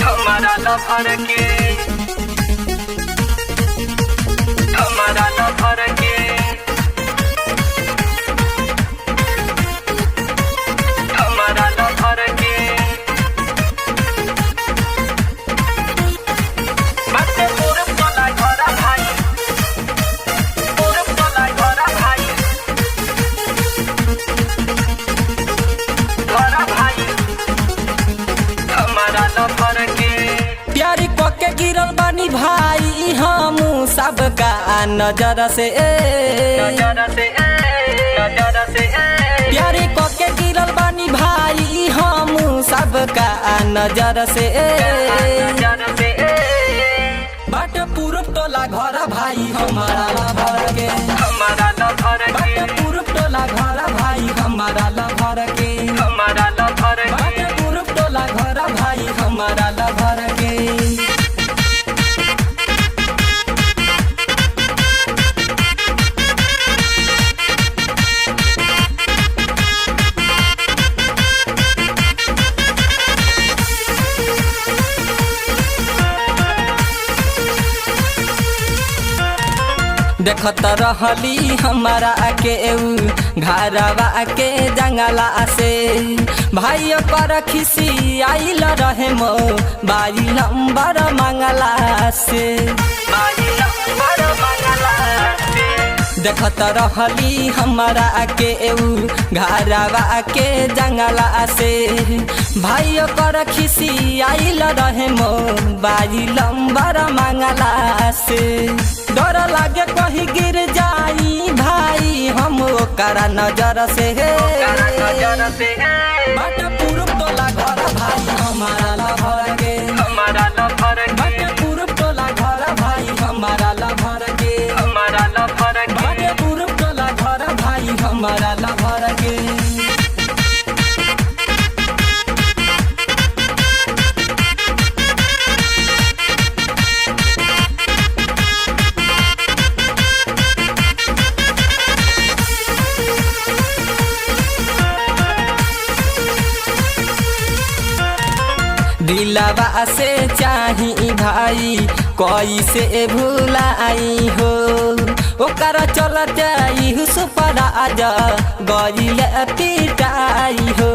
हमारा लफर के हमारा लफर के हमारा लफर के मते पूरब तोला घरा भाई पूरब तोला घरा भाई घरा भाई हमारा लफर के प्यारी पके गिरल बानी भाई हम सबका नजर से प्यारी पके गिरल बानी भाई हम सबका नजर से बट पूरब टोला घर भाई हमारा लभर के हमारा लफर के बट पूरब टोला घर भाई हमारा लभर के हमारा लफर के बट पूरब टोला घर भाई हमारा लभर के देखत रहली हमारा के घरवा के जंगला से भाई पर खिसी आइल रहे मो बाई नंबर मंगला से देखत रहली हमारा के घरवा के जंगला से भाई पर खिसी आइल रहे मो बाई नंबर मंगला से डर लागे कहीं गिर जाई भाई हम ओकरा नजर से बट पूरब टोला घर भाई हमारा लभर के हमारा लफर के बट पूरब टोला घर भाई हमारा लभर के हमारा लफर के बट पूरब टोला घर भाई हमारा लभर के दिलवा से चाही भाई कैसे भुलाई हो ओकर चलत आई सुपर आज गइल पिटाई हो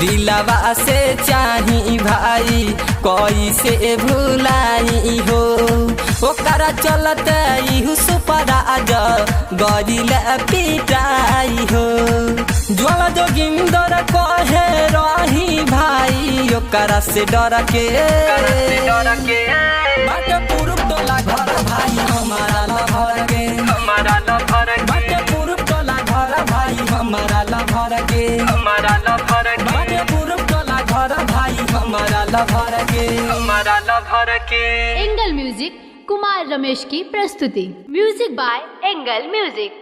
दिलवा से चाही भाई कैसे भुलाई हो ओकर चलत आई सुपर आज गइल पिटाई हो ज्वाला जोगिंदर कहे रही भाई ओकरा से डर के बट पूरब टोला घर भाई हमारा लभर के हमारा लफर के बट पूरब टोला घर भाई हमारा लभर के हमारा लफर के बट पूरब टोला घर भाई हमारा लभर के हमारा लफर के एंगल म्यूजिक कुमार रमेश की प्रस्तुति। Music by Angle music.